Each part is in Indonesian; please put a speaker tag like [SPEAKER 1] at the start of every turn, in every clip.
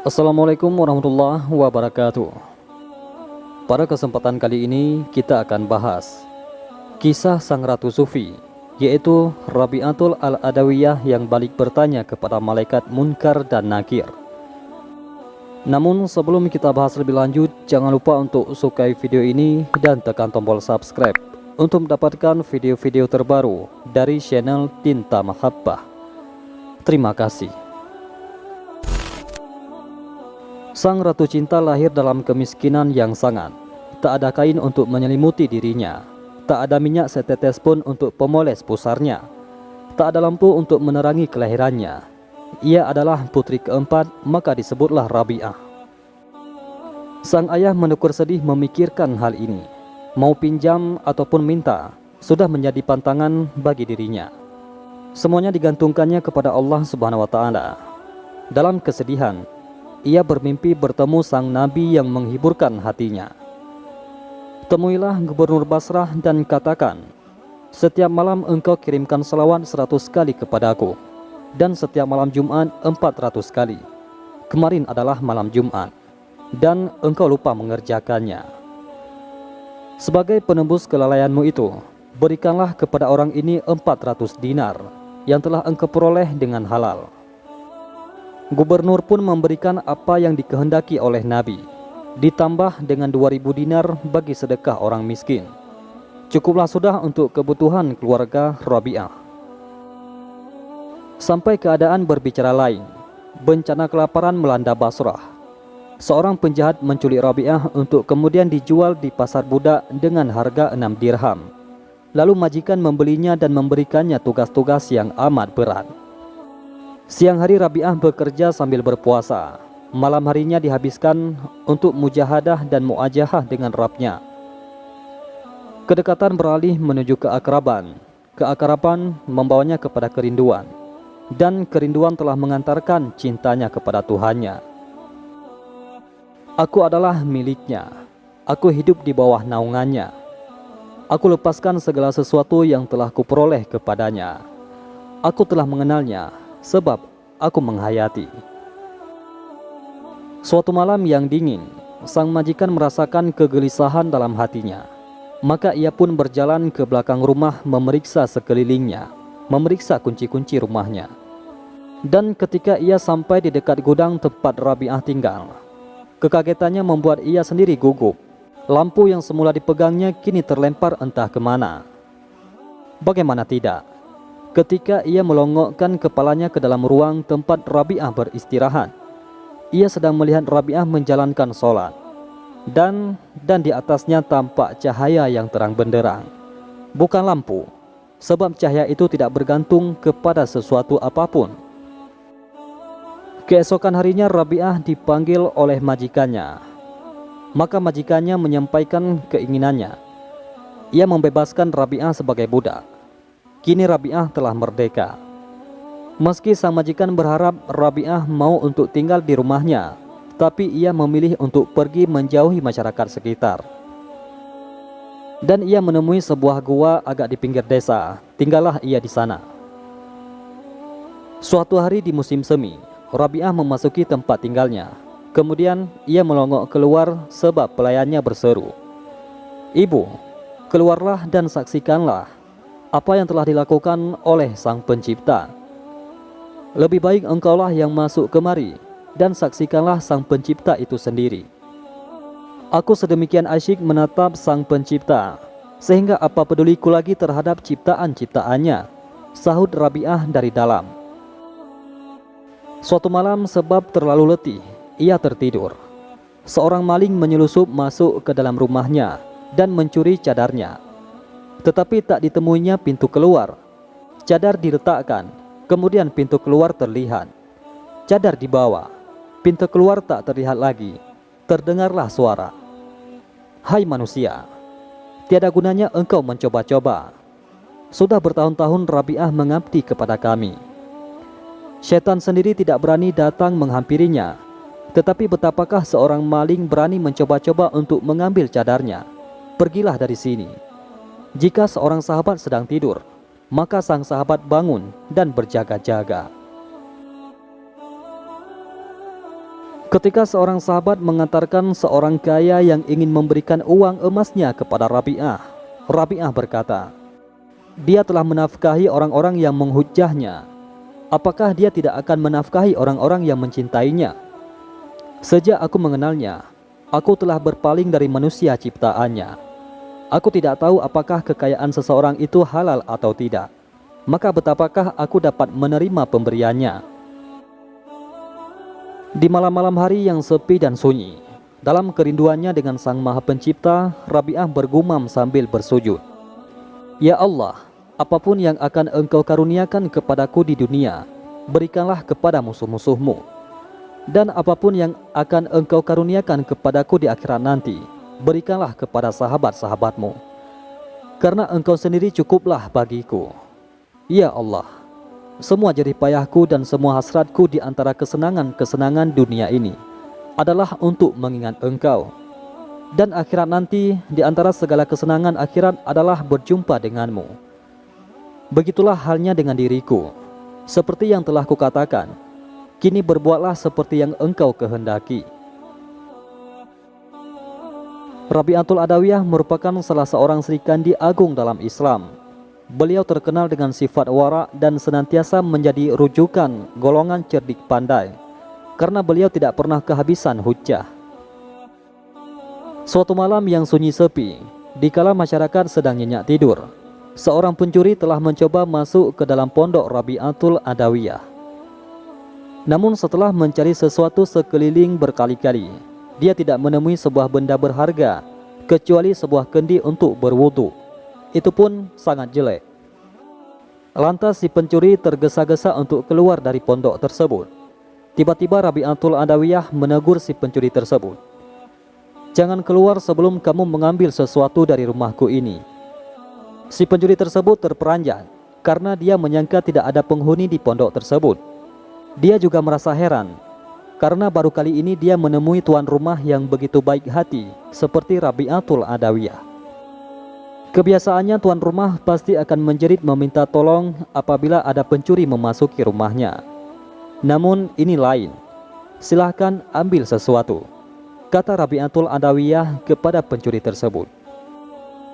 [SPEAKER 1] Assalamualaikum warahmatullahi wabarakatuh. Pada kesempatan kali ini kita akan bahas kisah sang Ratu Sufi, yaitu Rabi'atul Al-Adawiyah yang balik bertanya kepada malaikat Munkar dan Nakir. Namun sebelum kita bahas lebih lanjut, jangan lupa untuk sukai video ini dan tekan tombol subscribe untuk mendapatkan video-video terbaru dari channel Tinta Mahabbah. Terima kasih. Sang Ratu Cinta lahir dalam kemiskinan yang sangat. Tak ada kain untuk menyelimuti dirinya. Tak ada minyak setetes pun untuk pemoles pusarnya. Tak ada lampu untuk menerangi kelahirannya. Ia adalah putri keempat, maka disebutlah Rabi'ah. Sang ayah menekur sedih memikirkan hal ini. Mau pinjam ataupun minta, sudah menjadi pantangan bagi dirinya. Semuanya digantungkannya kepada Allah Subhanahu wa Ta'ala. Dalam kesedihan, ia bermimpi bertemu sang Nabi yang menghiburkan hatinya. Temuilah Gubernur Basrah dan katakan, setiap malam engkau kirimkan salawat 100 kali kepadaku, dan setiap malam Jumat 400 kali. Kemarin adalah malam Jumat, dan engkau lupa mengerjakannya. Sebagai penembus kelalaianmu itu, berikanlah kepada orang ini 400 dinar yang telah engkau peroleh dengan halal. Gubernur pun memberikan apa yang dikehendaki oleh Nabi, ditambah dengan 2000 dinar bagi sedekah orang miskin. Cukuplah sudah untuk kebutuhan keluarga Rabi'ah. Sampai keadaan berbicara lain, bencana kelaparan melanda Basrah. Seorang penjahat menculik Rabi'ah untuk kemudian dijual di pasar budak dengan harga 6 dirham. Lalu majikan membelinya dan memberikannya tugas-tugas yang amat berat. Siang hari Rabi'ah bekerja sambil berpuasa. Malam harinya dihabiskan untuk mujahadah dan muajahah dengan Rabbnya. Kedekatan beralih menuju keakraban. Keakraban membawanya kepada kerinduan. Dan kerinduan telah mengantarkan cintanya kepada Tuhannya. Aku adalah miliknya. Aku hidup di bawah naungannya. Aku lepaskan segala sesuatu yang telah kuperoleh kepadanya. Aku telah mengenalnya, sebab aku menghayati. Suatu malam yang dingin, sang majikan merasakan kegelisahan dalam hatinya. Maka ia pun berjalan ke belakang rumah memeriksa sekelilingnya, memeriksa kunci-kunci rumahnya. Dan ketika ia sampai di dekat gudang tempat Rabi'ah tinggal, kekagetannya membuat ia sendiri gugup. Lampu yang semula dipegangnya kini terlempar entah kemana. Bagaimana tidak? Ketika ia melongokkan kepalanya ke dalam ruang tempat Rabi'ah beristirahat, ia sedang melihat Rabi'ah menjalankan sholat. Dan di atasnya tampak cahaya yang terang benderang. Bukan lampu, sebab cahaya itu tidak bergantung kepada sesuatu apapun. Keesokan harinya Rabi'ah dipanggil oleh majikannya. Maka majikannya menyampaikan keinginannya. Ia membebaskan Rabi'ah sebagai budak. Kini Rabi'ah telah merdeka. Meski sang majikan berharap Rabi'ah mau untuk tinggal di rumahnya, tapi ia memilih untuk pergi menjauhi masyarakat sekitar. Dan ia menemui sebuah gua agak di pinggir desa. Tinggallah ia di sana. Suatu hari di musim semi, Rabi'ah memasuki tempat tinggalnya. Kemudian ia melongok keluar sebab pelayannya berseru, "Ibu, keluarlah dan saksikanlah apa yang telah dilakukan oleh Sang Pencipta. Lebih baik engkaulah yang masuk kemari dan saksikanlah Sang Pencipta itu sendiri. Aku sedemikian asyik menatap Sang Pencipta, sehingga apa peduliku lagi terhadap ciptaan-ciptaannya," sahut Rabi'ah dari dalam. Suatu malam sebab terlalu letih, ia tertidur. Seorang maling menyelusup masuk ke dalam rumahnya dan mencuri cadarnya. Tetapi tak ditemuinya pintu keluar. Cadar diletakkan, kemudian pintu keluar terlihat. Cadar dibawa, pintu keluar tak terlihat lagi. Terdengarlah suara, "Hai manusia, tiada gunanya engkau mencoba-coba. Sudah bertahun-tahun Rabi'ah mengabdi kepada kami. Syaitan sendiri tidak berani datang menghampirinya. Tetapi betapakah seorang maling berani mencoba-coba untuk mengambil cadarnya? Pergilah dari sini." Jika seorang sahabat sedang tidur, maka sang sahabat bangun dan berjaga-jaga. Ketika seorang sahabat mengantarkan seorang kaya yang ingin memberikan uang emasnya kepada Rabi'ah, Rabi'ah berkata, "Dia telah menafkahi orang-orang yang menghujahnya. Apakah dia tidak akan menafkahi orang-orang yang mencintainya? Sejak aku mengenalnya, aku telah berpaling dari manusia ciptaannya. Aku tidak tahu apakah kekayaan seseorang itu halal atau tidak. Maka betapakah aku dapat menerima pemberiannya?" Di malam-malam hari yang sepi dan sunyi, dalam kerinduannya dengan Sang Maha Pencipta, Rabi'ah bergumam sambil bersujud, "Ya Allah, apapun yang akan Engkau karuniakan kepadaku di dunia, berikanlah kepada musuh-musuhmu. Dan apapun yang akan Engkau karuniakan kepadaku di akhirat nanti, berikanlah kepada sahabat-sahabatmu. Karena Engkau sendiri cukuplah bagiku. Ya Allah, semua jerih payahku dan semua hasratku di antara kesenangan-kesenangan dunia ini adalah untuk mengingat Engkau. Dan akhirat nanti di antara segala kesenangan akhirat adalah berjumpa denganmu. Begitulah halnya dengan diriku. Seperti yang telah kukatakan, kini berbuatlah seperti yang Engkau kehendaki." Rabi'atul Adawiyah merupakan salah seorang Sri Kandi agung dalam Islam. Beliau terkenal dengan sifat wara dan senantiasa menjadi rujukan golongan cerdik pandai, karena beliau tidak pernah kehabisan hujjah. Suatu malam yang sunyi sepi, dikala masyarakat sedang nyenyak tidur, seorang pencuri telah mencoba masuk ke dalam pondok Rabi'atul Adawiyah. Namun setelah mencari sesuatu sekeliling berkali-kali, dia tidak menemui sebuah benda berharga kecuali sebuah kendi untuk berwudu. Itu pun sangat jelek. Lantas si pencuri tergesa-gesa untuk keluar dari pondok tersebut. Tiba-tiba Rabi'atul Adawiyah menegur si pencuri tersebut, "Jangan keluar sebelum kamu mengambil sesuatu dari rumahku ini." Si pencuri tersebut terperanjat karena dia menyangka tidak ada penghuni di pondok tersebut. Dia juga merasa heran karena baru kali ini dia menemui tuan rumah yang begitu baik hati seperti Rabi'atul Adawiyah. Kebiasaannya tuan rumah pasti akan menjerit meminta tolong apabila ada pencuri memasuki rumahnya. Namun ini lain. "Silahkan ambil sesuatu," kata Rabi'atul Adawiyah kepada pencuri tersebut.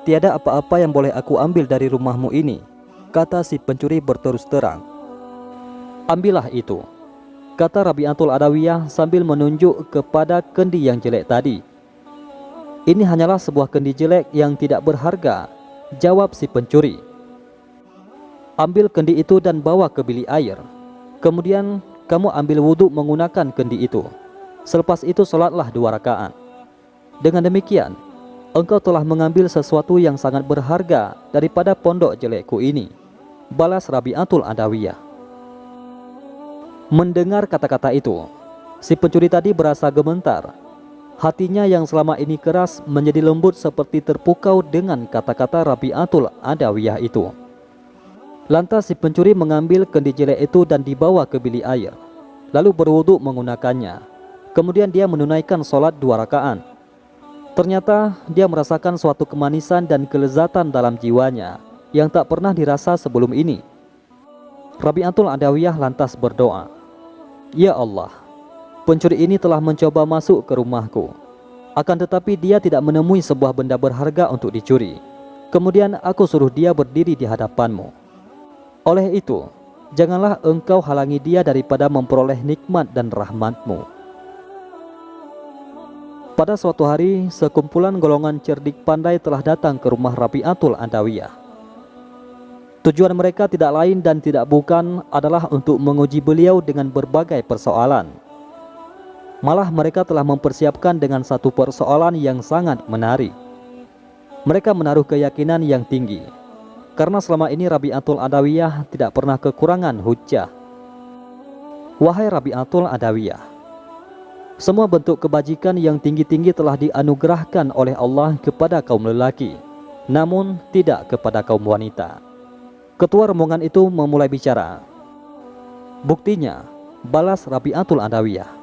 [SPEAKER 1] "Tiada apa-apa yang boleh aku ambil dari rumahmu ini," kata si pencuri berterus terang. "Ambillah itu," kata Rabi'atul Adawiyah sambil menunjuk kepada kendi yang jelek tadi. "Ini hanyalah sebuah kendi jelek yang tidak berharga," jawab si pencuri. "Ambil kendi itu dan bawa ke bilik air. Kemudian kamu ambil wudhu menggunakan kendi itu. Selepas itu sholatlah 2 rakaat. Dengan demikian, engkau telah mengambil sesuatu yang sangat berharga daripada pondok jelekku ini," balas Rabi'atul Adawiyah. Mendengar kata-kata itu, si pencuri tadi berasa gemetar. Hatinya yang selama ini keras menjadi lembut seperti terpukau dengan kata-kata Rabi'atul Adawiyah itu. Lantas si pencuri mengambil kendi jelek itu dan dibawa ke bilik air, lalu berwudu menggunakannya. Kemudian dia menunaikan sholat 2 rakaat. Ternyata dia merasakan suatu kemanisan dan kelezatan dalam jiwanya yang tak pernah dirasa sebelum ini. Rabi'atul Adawiyah lantas berdoa, "Ya Allah, pencuri ini telah mencoba masuk ke rumahku. Akan tetapi dia tidak menemui sebuah benda berharga untuk dicuri. Kemudian aku suruh dia berdiri di hadapanmu. Oleh itu, janganlah engkau halangi dia daripada memperoleh nikmat dan rahmatmu." Pada suatu hari, sekumpulan golongan cerdik pandai telah datang ke rumah Rabi'atul Adawiyah. Tujuan mereka tidak lain dan tidak bukan adalah untuk menguji beliau dengan berbagai persoalan. Malah mereka telah mempersiapkan dengan satu persoalan yang sangat menarik. Mereka menaruh keyakinan yang tinggi, karena selama ini Rabi'atul Adawiyah tidak pernah kekurangan hujjah. "Wahai Rabi'atul Adawiyah, semua bentuk kebajikan yang tinggi-tinggi telah dianugerahkan oleh Allah kepada kaum lelaki, namun tidak kepada kaum wanita." Ketua rombongan itu memulai bicara. "Buktinya," balas Rabi'atul Adawiyah,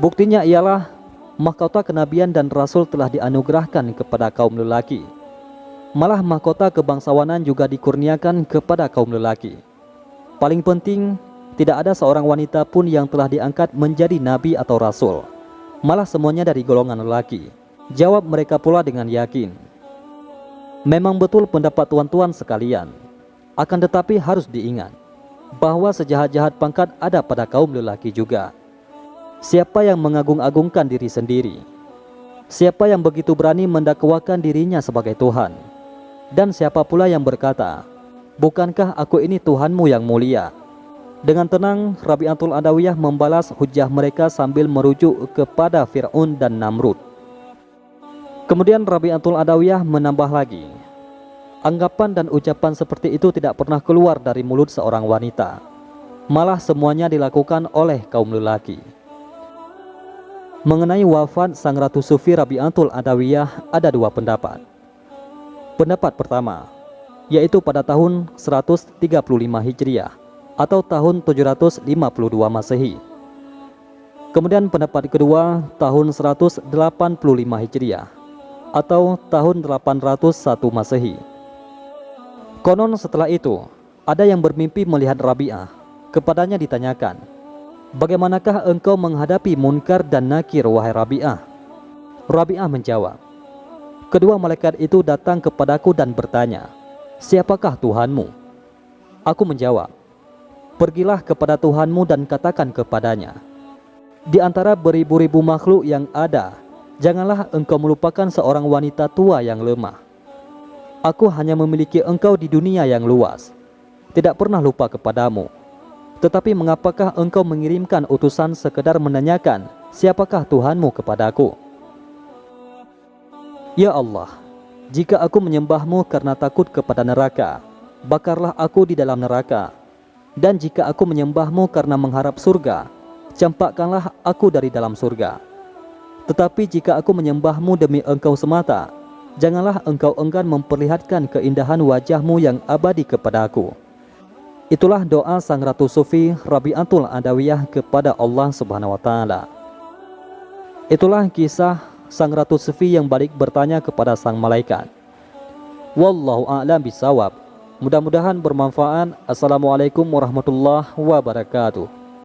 [SPEAKER 1] "buktinya ialah mahkota kenabian dan rasul telah dianugerahkan kepada kaum lelaki. Malah mahkota kebangsawanan juga dikurniakan kepada kaum lelaki. Paling penting, Tidak ada seorang wanita pun yang telah diangkat menjadi nabi atau rasul. Malah semuanya dari golongan lelaki. Jawab mereka pula dengan yakin. Memang betul pendapat tuan-tuan sekalian. Akan tetapi harus diingat bahwa sejahat-jahat pangkat ada pada kaum lelaki juga. Siapa yang mengagung-agungkan diri sendiri? Siapa yang begitu berani mendakwakan dirinya sebagai Tuhan? Dan siapa pula yang berkata, bukankah aku ini Tuhanmu yang mulia? Dengan tenang, Rabi'atul Adawiyah membalas hujah mereka sambil merujuk kepada Fir'aun dan Namrud. Kemudian Rabi'atul Adawiyah menambah lagi, anggapan dan ucapan seperti itu tidak pernah keluar dari mulut seorang wanita. Malah semuanya dilakukan oleh kaum lelaki. Mengenai wafat sang Ratu Sufi Rabi'atul Adawiyah ada dua pendapat. Pendapat pertama, yaitu pada tahun 135 Hijriah atau tahun 752 Masehi. Kemudian pendapat kedua, tahun 185 Hijriah atau tahun 801 Masehi. Konon setelah itu, ada yang bermimpi melihat Rabi'ah. Kepadanya ditanyakan, bagaimanakah engkau menghadapi munkar dan nakir, wahai Rabi'ah? Rabi'ah menjawab, kedua malaikat itu datang kepadaku dan bertanya, siapakah Tuhanmu? Aku menjawab, pergilah kepada Tuhanmu dan katakan kepadanya, di antara beribu-ribu makhluk yang ada, janganlah engkau melupakan seorang wanita tua yang lemah. Aku hanya memiliki engkau di dunia yang luas, tidak pernah lupa kepadamu. Tetapi mengapakah engkau mengirimkan utusan sekedar menanyakan siapakah Tuhanmu kepadaku? Ya Allah, jika aku menyembahmu karena takut kepada neraka, bakarlah aku di dalam neraka. Dan jika aku menyembahmu karena mengharap surga, campakkanlah aku dari dalam surga. Tetapi jika aku menyembahmu demi engkau semata, janganlah engkau enggan memperlihatkan keindahan wajahmu yang abadi kepadaku. Itulah doa sang Ratu Sufi Rabi'atul Adawiyah kepada Allah Subhanahu wa Ta'ala. Itulah kisah sang Ratu Sufi yang balik bertanya kepada sang malaikat. Wallahu a'lam bisawab. Mudah-mudahan bermanfaat. Assalamualaikum warahmatullahi wabarakatuh.